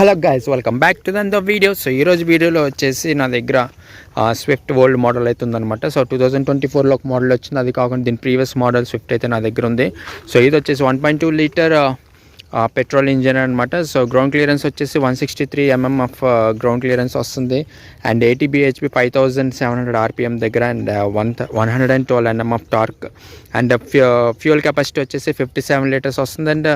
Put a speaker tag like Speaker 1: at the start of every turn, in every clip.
Speaker 1: Hello guys, welcome back to the video. So ఈరోజు వీడియోలో వచ్చేసి నా దగ్గర స్విఫ్ట్ ఓల్డ్ మోడల్ అయితే ఉందన్నమాట. సో 2024లో ఒక మోడల్ వచ్చింది, అది కాకుండా దీని ప్రీవియస్ మోడల్ స్విఫ్ట్ అయితే నా దగ్గర ఉంది. సో ఇది వచ్చేసి 1.2 లీటర్ పెట్రోల్ ఇంజిన్ అనమాట. సో గ్రౌండ్ క్లియరెన్స్ వచ్చేసి 163 mm ఆఫ్ గ్రౌండ్ క్లియరెన్స్ వస్తుంది. అండ్ 80 bhp 5700 rpm దగ్గర and 112 Nm of torque. And fuel capacity వచ్చేసి 57 లీటర్స్ వస్తుంది. అండ్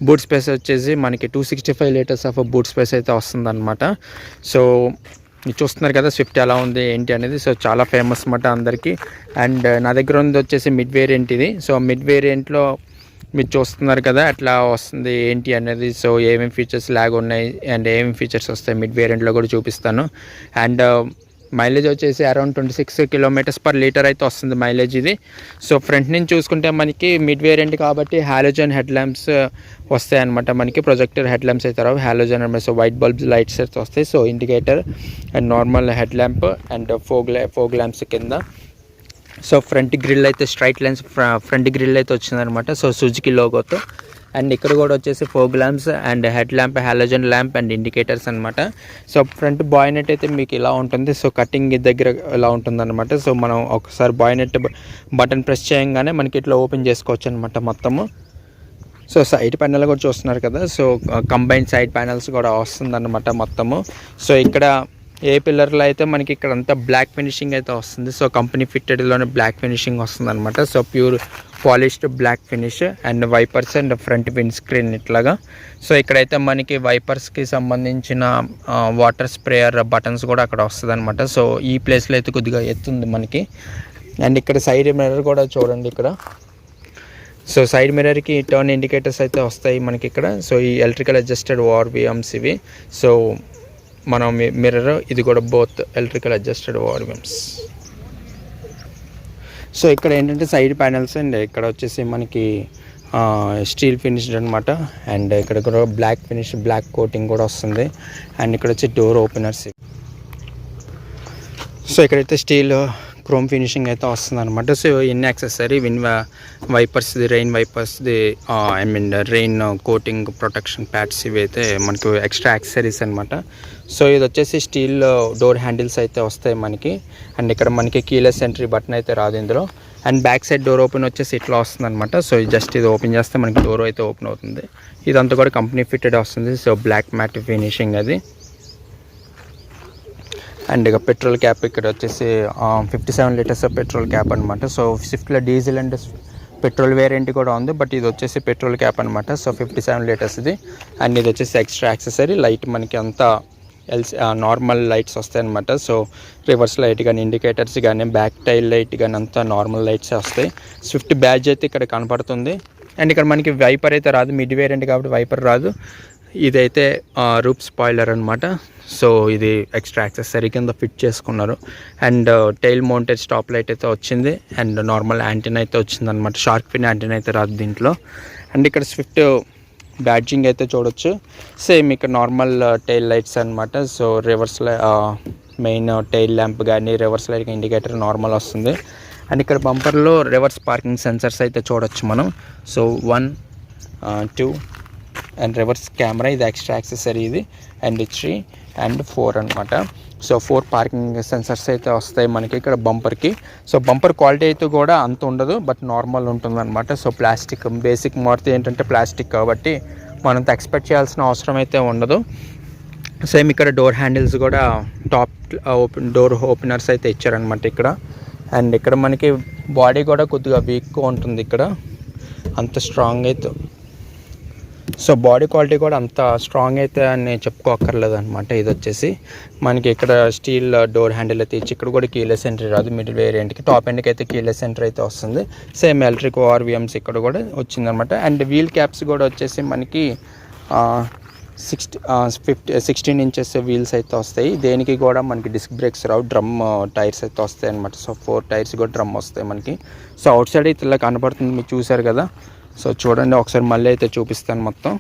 Speaker 1: బూట్ స్పేస్ వచ్చేసి మనకి 265 లీటర్స్ ఆఫ్ బూట్ స్పేస్ అయితే వస్తుంది అనమాట. సో చూస్తున్నారు కదా స్విఫ్ట్ ఎలా ఉంది ఏంటి అనేది. సో చాలా ఫేమస్ అన్నమాట అందరికీ. అండ్ నా దగ్గర ఉంది వచ్చేసి మిడ్ వేరియంట్ ఇది. సో మిడ్ వేరియంట్లో మీరు చూస్తున్నారు కదా ఎట్లా వస్తుంది ఏంటి అనేది. సో ఏమేమి ఫీచర్స్ లాగా ఉన్నాయి అండ్ ఏమేమి ఫీచర్స్ వస్తాయి మిడ్ వేరియంట్లో కూడా చూపిస్తాను. అండ్ మైలేజ్ వచ్చేసి అరౌండ్ 26 km/లీటర్ అయితే వస్తుంది మైలేజ్ ఇది. సో ఫ్రంట్ నుంచి చూసుకుంటే మనకి మిడ్ వేరియంట్ కాబట్టి హాలోజన్ హెడ్ ల్యాంప్స్ వస్తాయి అనమాట. మనకి ప్రొజెక్టర్ హెడ్ ల్యాంప్స్ అయితే రావు, హాలోజన్ అనమాట. సో వైట్ బల్బ్స్ లైట్స్ అయితే వస్తాయి. So indicator and normal head lamp and fog lamps కింద. సో ఫ్రంట్ గ్రిల్ అయితే స్ట్రైట్ లైన్స్ ఫ్రంట్ గ్రిల్ అయితే వచ్చిందనమాట. సో సుజుకి లోగోతో. అండ్ ఇక్కడ కూడా వచ్చేసి fog lamps and head lamp, halogen lamp and indicators అనమాట. సో ఫ్రంట్ బాయ్నెట్ అయితే మీకు ఇలా ఉంటుంది. సో కటింగ్ దగ్గర ఇలా ఉంటుంది అనమాట. సో మనం ఒకసారి బాయ్నెట్ బటన్ ప్రెస్ చేయగానే మనకి ఇట్లా ఓపెన్ చేసుకోవచ్చు అనమాట మొత్తము. సో సైడ్ ప్యానల్ కూడా చూస్తున్నారు కదా. సో కంబైన్ సైడ్ ప్యానల్స్ కూడా వస్తుందన్నమాట మొత్తము. సో ఇక్కడ ఏ పిల్లర్లో అయితే మనకి ఇక్కడ అంతా బ్లాక్ ఫినిషింగ్ అయితే వస్తుంది. సో కంపెనీ ఫిట్టెడ్లోనే బ్లాక్ ఫినిషింగ్ వస్తుంది అనమాట. So pure polished black finish and wipers and front windscreen ఇట్లాగా. సో ఇక్కడైతే మనకి వైపర్స్కి సంబంధించిన వాటర్ స్ప్రేయర్ బటన్స్ కూడా అక్కడ వస్తుంది అనమాట. సో ఈ ప్లేస్లో అయితే కొద్దిగా ఎత్తుంది మనకి. అండ్ ఇక్కడ సైడ్ మిర్రర్ కూడా చూడండి ఇక్కడ. సో సైడ్ మిర్రర్కి టర్న్ ఇండికేటర్స్ అయితే వస్తాయి మనకి ఇక్కడ. సో ఈ ఎలక్ట్రికల్ అడ్జస్టెడ్ ఓఆర్విఎమ్స్ ఇవి. సో మనం మిర్రర్ ఇది కూడా both electrical adjusted ORVMs. So ఇక్కడ ఏంటంటే సైడ్ ప్యానల్స్ అండ్ ఇక్కడ వచ్చేసి మనకి స్టీల్ ఫినిష్డ్ అనమాట. అండ్ ఇక్కడ కూడా బ్లాక్ ఫినిష్ బ్లాక్ కోటింగ్ కూడా వస్తుంది. అండ్ ఇక్కడ వచ్చి డోర్ ఓపెనర్స్. సో ఇక్కడైతే స్టీల్ క్రోమ్ ఫినిషింగ్ అయితే వస్తుంది అనమాట. సో ఎన్ని యాక్సెసరీ వైపర్స్ది, రెయిన్ వైపర్స్ది, I mean rain coating protection pads ఇవి అయితే మనకు ఎక్స్ట్రా యాక్సెసరీస్ అనమాట. సో ఇది వచ్చేసి స్టీల్ డోర్ హ్యాండిల్స్ అయితే వస్తాయి మనకి. అండ్ ఇక్కడ మనకి కీలెస్ ఎంట్రీ బటన్ అయితే రాదు ఇందులో. And back side door open వచ్చేసి ఇట్లా వస్తుంది అనమాట. సో జస్ట్ ఇది ఓపెన్ చేస్తే మనకి డోర్ అయితే ఓపెన్ అవుతుంది. ఇదంతా కూడా కంపెనీ ఫిట్టెడ్ వస్తుంది. సో బ్లాక్ మ్యాట్ ఫినిషింగ్ అది. అండ్ ఇక పెట్రోల్ క్యాప్ ఇక్కడ వచ్చేసి 57 లీటర్స్ పెట్రోల్ క్యాప్ అనమాట. సో స్విఫ్ట్లో డీజిల్ అండ్ పెట్రోల్ వేరియంట్ కూడా ఉంది, బట్ ఇది వచ్చేసి పెట్రోల్ క్యాప్ అనమాట. సో 57 లీటర్స్ ఇది. అండ్ ఇది వచ్చేసి ఎక్స్ట్రా యాక్సెసరీ లైట్ మనకి అంతా నార్మల్ లైట్స్ వస్తాయి అనమాట. సో రివర్స్ లైట్ కానీ ఇండికేటర్స్ కానీ బ్యాక్ టైల్ లైట్ కానీ అంతా నార్మల్ లైట్స్ వస్తాయి. స్విఫ్ట్ బ్యాడ్జ్ అయితే ఇక్కడ కనపడుతుంది. అండ్ ఇక్కడ మనకి వైపర్ అయితే రాదు, మిడ్ వేరియంట్ కాబట్టి వైపర్ రాదు. ఇదైతే రూప్ స్పాయిలర్ అనమాట. సో ఇది ఎక్స్ట్రా యాక్సెసరీ కింద ఫిట్ చేసుకున్నారు. And tail mounted stop light అయితే వచ్చింది. అండ్ నార్మల్ యాంటీనా అయితే వచ్చింది అనమాట. షార్క్ ఫిన్ యాంటీనా అయితే రాదు దీంట్లో. అండ్ ఇక్కడ స్విఫ్ట్ బ్యాడ్జింగ్ అయితే చూడొచ్చు. సేమ్ ఇక్కడ నార్మల్ టైల్ లైట్స్ అనమాట. So reverse main tail lamp కానీ రివర్స్ లైట్ ఇండికేటర్ నార్మల్ వస్తుంది. అండ్ ఇక్కడ బంపర్లో రివర్స్ పార్కింగ్ సెన్సర్స్ అయితే చూడొచ్చు మనం. సో 1, 2 అండ్ రివర్స్ కెమెరా ఇది ఎక్స్ట్రా యాక్సెసరీ ఇది. అండ్ 3 అండ్ 4 అనమాట. సో 4 పార్కింగ్ సెన్సర్స్ అయితే వస్తాయి మనకి ఇక్కడ బంపర్కి. సో బంపర్ క్వాలిటీ అయితే కూడా అంత ఉండదు, బట్ నార్మల్ ఉంటుంది అనమాట. సో ప్లాస్టిక్ బేసిక్ మారుతి ఏంటంటే ప్లాస్టిక్ కాబట్టి మనంత ఎక్స్పెక్ట్ చేయాల్సిన అవసరం అయితే ఉండదు. సేమ్ ఇక్కడ డోర్ హ్యాండిల్స్ కూడా టాప్ డోర్ ఓపెనర్స్ అయితే ఇచ్చారనమాట ఇక్కడ. అండ్ ఇక్కడ మనకి బాడీ కూడా కొద్దిగా వీక్గా ఉంటుంది ఇక్కడ, అంత స్ట్రాంగ్ అయితే. సో బాడీ క్వాలిటీ కూడా అంత స్ట్రాంగ్ అయితే అని చెప్పుకోక్కర్లేదు అనమాట. ఇది వచ్చేసి మనకి ఇక్కడ స్టీల్ డోర్ హ్యాండిల్ అయితే ఇచ్చి ఇక్కడ కూడా కీలెస్ ఎంట్రీ రాదు మిడిల్ వేరియంట్కి. టాప్ ఎండ్కి అయితే కీలెస్ ఎంట్రీ అయితే వస్తుంది. సేమ్ ఎలక్ట్రిక్ ఓఆర్విఎమ్స్ ఇక్కడ కూడా వచ్చిందనమాట. అండ్ వీల్ క్యాప్స్ కూడా వచ్చేసి మనకి 16 ఇంచెస్ వీల్స్ అయితే వస్తాయి. దేనికి కూడా మనకి డిస్క్ బ్రేక్స్ రావు, డ్రమ్ టైర్స్ అయితే వస్తాయి అనమాట. సో 4 టైర్స్ కూడా డ్రమ్ వస్తాయి మనకి. సో అవుట్ సైడ్ అయితే ఇలా కనపడుతుంది, మీరు చూసారు కదా. సో చూడండి ఒకసారి మళ్ళీ అయితే చూపిస్తాను మొత్తం.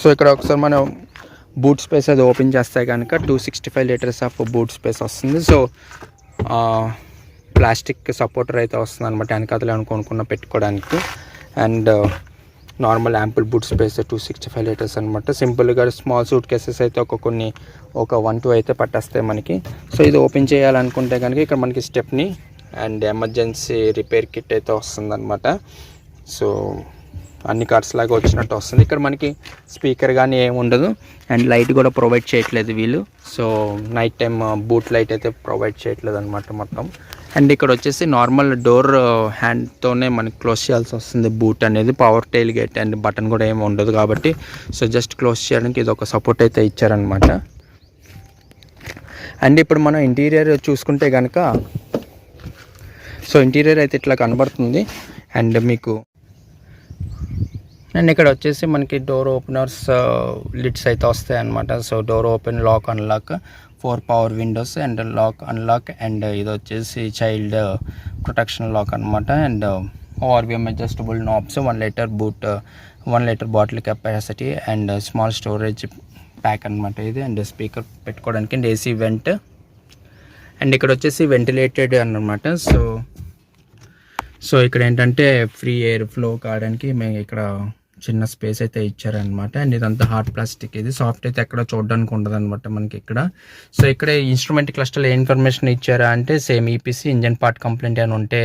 Speaker 1: సో ఇక్కడ ఒకసారి మనం బూట్ స్పేస్ అది ఓపెన్ చేస్తే కనుక 265 లీటర్స్ ఆఫ్ బూట్ స్పేస్ వస్తుంది. సో ప్లాస్టిక్ సపోర్టర్ అయితే వస్తుంది అనమాట వెనకాతలు కొనుక్కున్న పెట్టుకోవడానికి. And normal ample boot space 265 litres అనమాట. సింపుల్గా స్మాల్ సూట్ కేసెస్ అయితే ఒక 1-2 అయితే పట్టేస్తాయి మనకి. సో ఇది ఓపెన్ చేయాలనుకుంటే కనుక ఇక్కడ మనకి stepney and emergency repair kit అయితే వస్తుందన్నమాట. సో అన్ని కార్డ్స్ లాగా వచ్చినట్టు వస్తుంది. ఇక్కడ మనకి స్పీకర్ కానీ ఏమి ఉండదు అండ్ లైట్ కూడా ప్రొవైడ్ చేయట్లేదు వీళ్ళు. So night time boot light అయితే ప్రొవైడ్ చేయట్లేదు అనమాట మొత్తం. అండ్ ఇక్కడ వచ్చేసి నార్మల్ డోర్ హ్యాండ్తోనే మనకి క్లోజ్ చేయాల్సి వస్తుంది బూట్ అనేది. Power tile gate and button కూడా ఏమి ఉండదు కాబట్టి సో జస్ట్ క్లోజ్ చేయడానికి ఇది ఒక సపోర్ట్ అయితే ఇచ్చారనమాట. అండ్ ఇప్పుడు మనం ఇంటీరియర్ చూసుకుంటే కనుక సో ఇంటీరియర్ అయితే ఇట్లా కనబడుతుంది. అండ్ మీకు అండ్ ఇక్కడ వచ్చేసి మనకి డోర్ ఓపెనర్స్ లిడ్స్ అయితే వస్తాయి అన్నమాట. So door open, lock, unlock, 4 power windows and lock, unlock. And ఇది వచ్చేసి చైల్డ్ ప్రొటెక్షన్ లాక్ అనమాట. And ORVM adjustable knobs, 1 litre boot, 1 litre bottle capacity and small storage pack అనమాట ఇది. అండ్ స్పీకర్ పెట్టుకోవడానికి and AC vent. And ఇక్కడ వచ్చేసి ventilated అన్నమాట. So ఇక్కడ ఏంటంటే ఫ్రీ ఎయిర్ ఫ్లో కావడానికి మేము ఇక్కడ చిన్న స్పేస్ అయితే ఇచ్చారనమాట. అండ్ ఇదంతా హార్డ్ ప్లాస్టిక్, ఇది సాఫ్ట్ అయితే ఎక్కడ చూడడానికి ఉండదు అనమాట మనకి ఇక్కడ. సో ఇక్కడ ఇన్స్ట్రుమెంట్ క్లస్టర్లో ఏ ఇన్ఫర్మేషన్ ఇచ్చారా అంటే same EPC, engine part complaint అని ఉంటే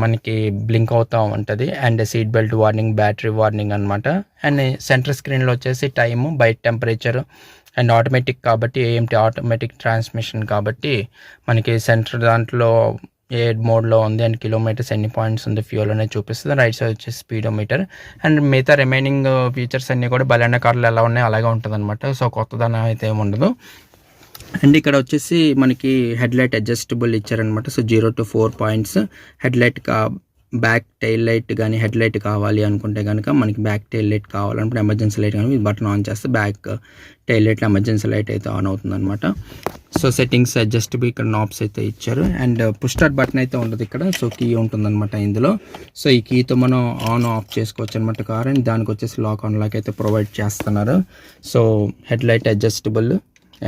Speaker 1: మనకి బ్లింక్ అవుతూ ఉంటుంది. And seat belt warning, battery warning అనమాట. అండ్ సెంటర్ స్క్రీన్లో వచ్చేసి టైము, బయట టెంపరేచర్ అండ్ ఆటోమేటిక్ కాబట్టి AMT ఆటోమేటిక్ ట్రాన్స్మిషన్ కాబట్టి మనకి సెంటర్ దాంట్లో ఏ మోడ్లో ఉంది అండ్ కిలోమీటర్స్ ఎన్ని పాయింట్స్ ఉంది ఫ్యూల్ అనేది చూపిస్తుంది. రైట్ సైడ్ వచ్చేసి స్పీడోమీటర్. అండ్ మిగతా రిమైనింగ్ ఫీచర్స్ అన్నీ కూడా బలెనో కార్లు ఎలా ఉన్నాయి అలాగే ఉంటుంది అనమాట. సో కొత్తదనం అయితే ఏమి ఉండదు. అండ్ ఇక్కడ వచ్చేసి మనకి హెడ్ లైట్ అడ్జస్టబుల్ ఇచ్చారనమాట. So 0 to 4 points head light back tail light కానీ హెడ్ లైట్ కావాలి అనుకుంటే కనుక మనకి బ్యాక్ టైల్ లైట్ కావాలనుకుంటే ఎమర్జెన్సీ లైట్ కానీ బటన్ ఆన్ చేస్తే బ్యాక్ టైల్ లైట్లో ఎమర్జెన్సీ లైట్ అయితే ఆన్ అవుతుంది అనమాట. సో సెట్టింగ్స్ అడ్జస్టబుల్ ఇక్కడ నాబ్స్ అయితే ఇచ్చారు. అండ్ పుష్ స్టార్ట్ బటన్ అయితే ఉండదు ఇక్కడ. సో కీ ఉంటుందన్నమాట ఇందులో. సో ఈ కీతో మనం ఆన్ ఆఫ్ చేసుకోవచ్చు అనమాట కార్. అండ్ దానికి వచ్చేసి లాక్ ఆన్ లాక్ అయితే ప్రొవైడ్ చేస్తున్నారు. So head light adjustable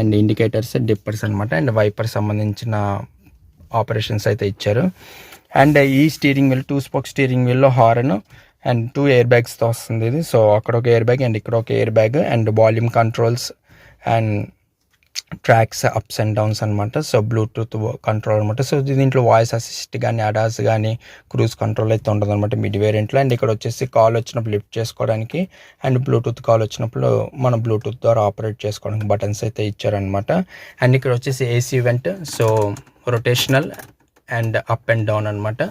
Speaker 1: and indicators, dippers అనమాట. అండ్ వైపర్ సంబంధించిన ఆపరేషన్స్ అయితే ఇచ్చారు. అండ్ ఈ స్టీరింగ్ వీల్ 2 స్పోక్ స్టీరింగ్ వీల్లో హార్న్ అండ్ 2 ఎయిర్ బ్యాగ్స్తో వస్తుంది ఇది. సో అక్కడ ఒక ఎయిర్ బ్యాగ్ అండ్ ఇక్కడ ఒక air bag and volume controls and tracks ups and downs అనమాట. సో బ్లూటూత్ కంట్రోల్ అనమాట. సో దీంట్లో వాయిస్ అసిస్ట్ కానీ అడాస్ కానీ క్రూజ్ కంట్రోల్ అయితే ఉంటుంది అనమాట మిడ్ వేరియంట్లో. అండ్ ఇక్కడ వచ్చేసి కాల్ వచ్చినప్పుడు లిఫ్ట్ చేసుకోవడానికి అండ్ బ్లూటూత్ కాల్ వచ్చినప్పుడు మనం బ్లూటూత్ ద్వారా ఆపరేట్ చేసుకోవడానికి బటన్స్ అయితే ఇచ్చారనమాట. అండ్ ఇక్కడ వచ్చేసి AC vent, so rotational and up and down అనమాట.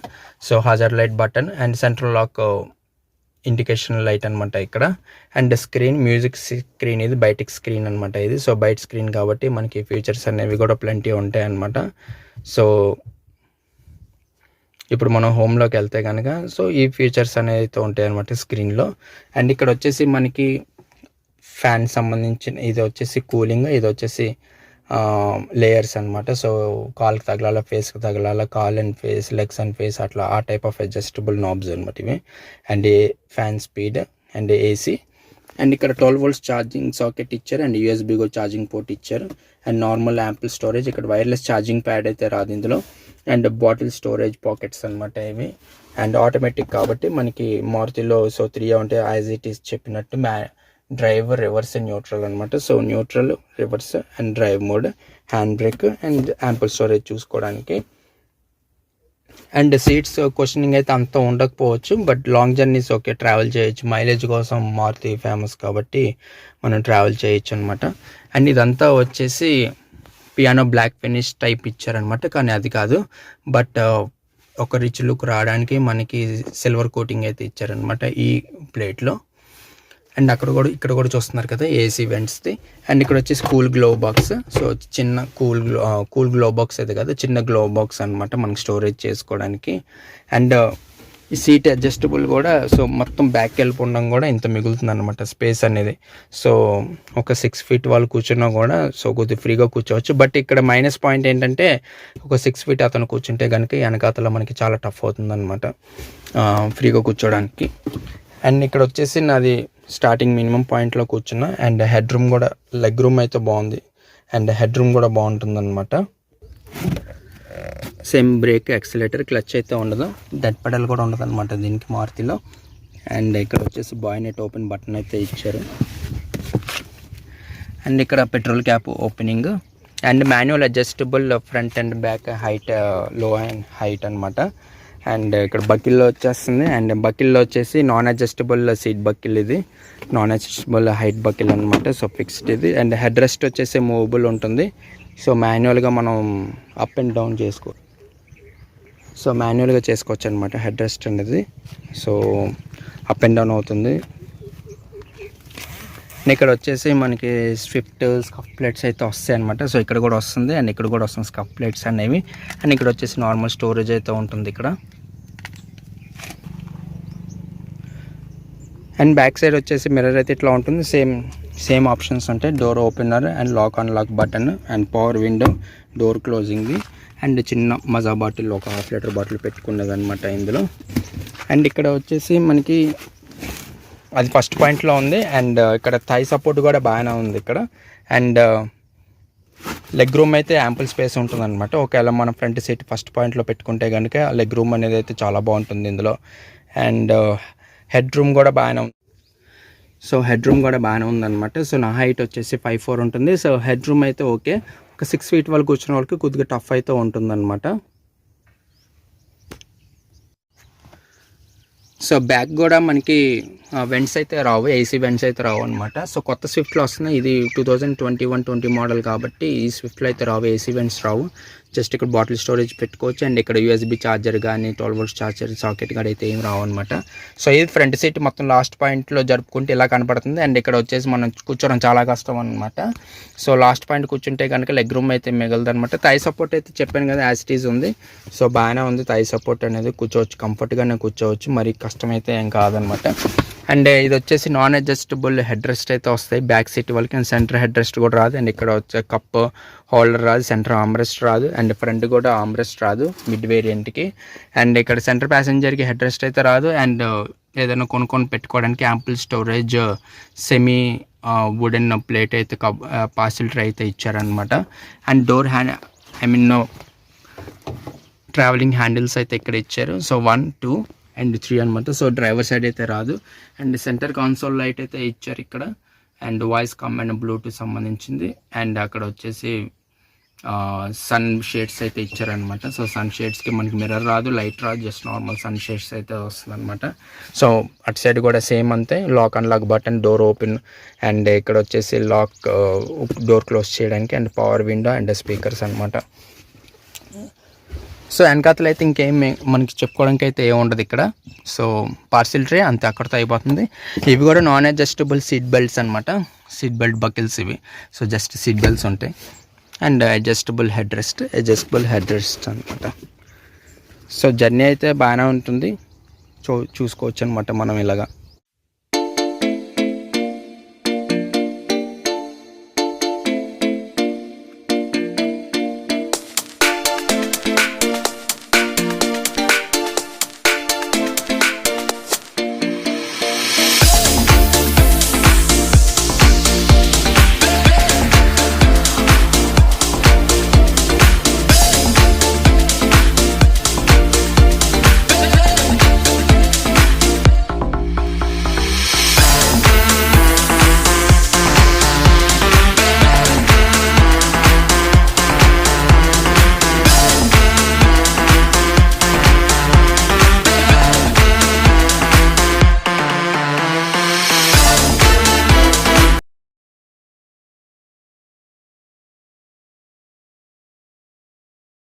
Speaker 1: So hazard light button and central lock indication light అనమాట ఇక్కడ. అండ్ స్క్రీన్, మ్యూజిక్ స్క్రీన్, ఇది బయటికి స్క్రీన్ అనమాట ఇది. సో బయట స్క్రీన్ కాబట్టి మనకి ఫీచర్స్ అనేవి కూడా ప్lenty ఉంటాయి అనమాట. సో ఇప్పుడు మనం హోమ్లోకి వెళ్తే కనుక సో ఈ ఫీచర్స్ అనేవి అయితే ఉంటాయి అనమాట స్క్రీన్లో. అండ్ ఇక్కడ వచ్చేసి మనకి ఫ్యాన్ సంబంధించిన ఇది వచ్చేసి కూలింగ్, ఇది వచ్చేసి లేయర్స్ అనమాట. సో కాల్కి తగలాల, ఫేస్కి తగలాల, కాల్ and face, legs and face అట్లా ఆ టైప్ ఆఫ్ అడ్జస్టబుల్ నాబ్స్ అనమాట ఇవి. And fan speed and AC. And ఇక్కడ 12 volts ఛార్జింగ్ సాకెట్ ఇచ్చారు అండ్ USB కూడా ఛార్జింగ్ పోర్ట్ ఇచ్చారు. అండ్ నార్మల్ యాంపుల్ స్టోరేజ్, ఇక్కడ వైర్లెస్ ఛార్జింగ్ ప్యాడ్ అయితే రాదు ఇందులో. అండ్ బాటిల్ స్టోరేజ్ పాకెట్స్ అనమాట ఇవి. అండ్ ఆటోమేటిక్ కాబట్టి మనకి మారుతిలో సో 3 ఉంటే యాజ్ ఇట్ ఈస్ చెప్పినట్టు డ్రైవ్, రివర్స్, న్యూట్రల్ అనమాట. So neutral, reverse and drive mode, hand brake and ample storage చూసుకోవడానికి. అండ్ సీట్స్ క్వశ్చనింగ్ అయితే అంత ఉండకపోవచ్చు, but long journeys okay travel చేయొచ్చు. మైలేజ్ కోసం మారుతి ఫేమస్ కాబట్టి మనం ట్రావెల్ చేయొచ్చు అనమాట. అండ్ ఇదంతా వచ్చేసి పియానో బ్లాక్ ఫినిష్ టైప్ ఇచ్చారనమాట, కానీ అది కాదు. బట్ ఒక రిచ్ లుక్ రావడానికి మనకి సిల్వర్ కోటింగ్ అయితే ఇచ్చారనమాట ఈ ప్లేట్లో. అండ్ ఇక్కడ కూడా చూస్తున్నారు కదా AC వెంట్స్ది. అండ్ ఇక్కడ వచ్చేసి కూల్ గ్లో బాక్స్. సో చిన్న కూల్ గ్లో బాక్స్ అయితే కదా, చిన్న గ్లో బాక్స్ అనమాట మనకి స్టోరేజ్ చేసుకోవడానికి. అండ్ ఈ సీట్ అడ్జస్టబుల్ కూడా. సో మొత్తం బ్యాక్ వెళ్ళిపోవడం కూడా ఇంత మిగులుతుంది అనమాట స్పేస్ అనేది. సో ఒక 6 feet వాళ్ళు కూర్చున్నా కూడా సో కొద్దిగా ఫ్రీగా కూర్చోవచ్చు. బట్ ఇక్కడ మైనస్ పాయింట్ ఏంటంటే ఒక 6 feet అతను కూర్చుంటే కనుక వెనకాతల మనకి చాలా టఫ్ అవుతుంది అనమాట ఫ్రీగా కూర్చోడానికి. అండ్ ఇక్కడ వచ్చేసి నాది స్టార్టింగ్ మినిమం పాయింట్లో కూర్చున్నా. అండ్ హెడ్ రూమ్ కూడా, లెగ్ రూమ్ అయితే బాగుంది అండ్ హెడ్ రూమ్ కూడా బాగుంటుంది అనమాట. సేమ్ బ్రేక్, యాక్సిలేటర్, క్లచ్ అయితే ఉండదు. డెడ్ పెడల్ కూడా ఉండదు అనమాట దీనికి మారుతిలో. అండ్ ఇక్కడ వచ్చేసి బాయ్నెట్ ఓపెన్ బటన్ అయితే ఇచ్చారు. అండ్ ఇక్కడ petrol cap opening and manual adjustable front and back height, లో అండ్ హైట్ అనమాట. అండ్ ఇక్కడ బకిల్లో వచ్చేస్తుంది. అండ్ బకిల్లో వచ్చేసి నాన్ అడ్జస్టబుల్ సీట్ బకిల్, ఇది నాన్ అడ్జస్టబుల్ హైట్ బకిల్ అనమాట. సో ఫిక్స్డ్ ఇది. అండ్ హెడ్ రెస్ట్ వచ్చేసి మూవబుల్ ఉంటుంది. సో మాన్యువల్గా మనం అప్ అండ్ డౌన్ మాన్యువల్గా చేసుకోవచ్చు అనమాట హెడ్ రెస్ట్ అనేది. సో అప్ అండ్ డౌన్ అవుతుంది. ఇక్కడ వచ్చేసి మనకి స్విఫ్ట్ స్కఫ్ ప్లేట్స్ అయితే వస్తాయి అనమాట. సో ఇక్కడ కూడా వస్తుంది అండ్ ఇక్కడ కూడా వస్తుంది స్కఫ్ ప్లేట్స్ అనేవి. అండ్ ఇక్కడ వచ్చేసి నార్మల్ స్టోరేజ్ అయితే ఉంటుంది ఇక్కడ. అండ్ బ్యాక్ సైడ్ వచ్చేసి మిర్రర్ అయితే ఇట్లా ఉంటుంది. సేమ్ ఆప్షన్స్ ఉంటాయి. Door opener and lock unlock button and power window, door క్లోజింగ్ది అండ్ చిన్న మజా బాటిల్, ఒక 1/2 లీటర్ బాటిల్ పెట్టుకున్నది అనమాట ఇందులో. అండ్ ఇక్కడ వచ్చేసి మనకి అది ఫస్ట్ పాయింట్లో ఉంది. అండ్ ఇక్కడ థై సపోర్ట్ కూడా బాగానే ఉంది ఇక్కడ. అండ్ లెగ్ రూమ్ అయితే యాంపుల్ స్పేస్ ఉంటుంది అనమాట. ఒకవేళ మనం ఫ్రంట్ సీట్ ఫస్ట్ పాయింట్లో పెట్టుకుంటే కనుక లెగ్ రూమ్ అనేది అయితే చాలా బాగుంటుంది ఇందులో. అండ్ హెడ్ రూమ్ కూడా బాగానే ఉంది. సో హెడ్ రూమ్ కూడా బాగానే ఉందన్నమాట. సో నా హైట్ వచ్చేసి 5'4" ఉంటుంది. సో హెడ్ రూమ్ అయితే ఓకే. ఒక 6 feet వరకు కూర్చున్న వాళ్ళకి కొద్దిగా టఫ్ అయితే ఉంటుందన్నమాట. సో బ్యాక్ కూడా మనకి వెంట్స్ అయితే రావు, ఏసీ వెంట్స్ అయితే రావు అనమాట. సో కొత్త స్విఫ్ట్లో వస్తున్నాయి. ఇది 2021-20 మోడల్ కాబట్టి ఈ స్విఫ్ట్లో అయితే రావు, ఏసీ వెంట్స్ రావు. జస్ట్ ఇక్కడ బాటిల్ స్టోరేజ్ పెట్టుకోవచ్చు. అండ్ ఇక్కడ USB ఛార్జర్ కానీ 12 volts ఛార్జర్ సాకెట్ కానీ అయితే ఏం రావు అనమాట. సో ఇది ఫ్రంట్ సీట్ మొత్తం లాస్ట్ పాయింట్లో జరుపుకుంటే ఇలా కనపడుతుంది. అండ్ ఇక్కడ వచ్చేసి మనం కూర్చోవడం చాలా కష్టం అనమాట. సో లాస్ట్ పాయింట్ కూర్చుంటే కనుక లెగ్ రూమ్ అయితే మిగలదు అనమాట. థై సపోర్ట్ అయితే చెప్పాను కదా, యాజ్ ఇట్ ఈజ్ ఉంది. సో బాగానే ఉంది. థై సపోర్ట్ అనేది కూర్చోవచ్చు, కంఫర్ట్గానే కూర్చోవచ్చు, మరి కష్టమైతే ఏం కాదనమాట. అండ్ ఇది వచ్చేసి నాన్ అడ్జస్టబుల్ హెడ్ రెస్ట్ అయితే వస్తాయి బ్యాక్ సీట్ వాళ్ళకి. అండ్ సెంటర్ హెడ్ రెస్ట్ కూడా రాదు. అండ్ ఇక్కడ వచ్చే కప్ హోల్డర్ రాదు, సెంటర్ ఆమ్రెస్ట్ రాదు, అండ్ ఫ్రంట్ కూడా ఆమ్రెస్ట్ రాదు మిడ్ వేరియంట్కి. అండ్ ఇక్కడ సెంటర్ ప్యాసింజర్కి హెడ్ రెస్ట్ అయితే రాదు. అండ్ ఏదైనా కొనుక్కొని పెట్టుకోవడానికి ample storage semi wooden plate అయితే పార్సిల్ ట్రే అయితే ఇచ్చారనమాట. అండ్ డోర్ ట్రావెలింగ్ హ్యాండిల్స్ అయితే ఇక్కడ ఇచ్చారు. సో 1, 2 and 3 అనమాట. సో డ్రైవర్ సైడ్ అయితే రాదు. అండ్ సెంటర్ కన్సోల్ లైట్ అయితే ఇచ్చారు ఇక్కడ. అండ్ వాయిస్ కమాండ్ బ్లూటూత్ సంబంధించింది. అండ్ అక్కడ వచ్చేసి సన్ షేడ్స్ అయితే ఇచ్చారనమాట. సో సన్ షేడ్స్కి మనకి మిర్రర్ రాదు, లైట్ రాదు, జస్ట్ నార్మల్ సన్ షేడ్స్ అయితే వస్తుంది అనమాట. సో అటు సైడ్ కూడా సేమ్ అంతే, lock unlock button, door open, and ఇక్కడ వచ్చేసి లాక్ డోర్ క్లోజ్ చేయడానికి, and power window and speakers అనమాట. సో వెనకాతలు అయితే ఇంకేం మనకి చెప్పుకోవడానికి అయితే ఏమి ఉండదు ఇక్కడ. సో పార్సిల్ ట్రే అంతే, అక్కడితో అయిపోతుంది. ఇవి కూడా నాన్ అడ్జస్టబుల్ సీట్ బెల్ట్స్ అనమాట, సీట్ బెల్ట్ బకిల్స్ ఇవి. సో జస్ట్ సీట్ బెల్ట్స్ ఉంటాయి. అండ్ అడ్జస్టబుల్ హెడ్ రెస్ట్ అనమాట. సో జర్నీ అయితే బాగానే ఉంటుంది, చూసుకోవచ్చు అనమాట మనం ఇలాగా.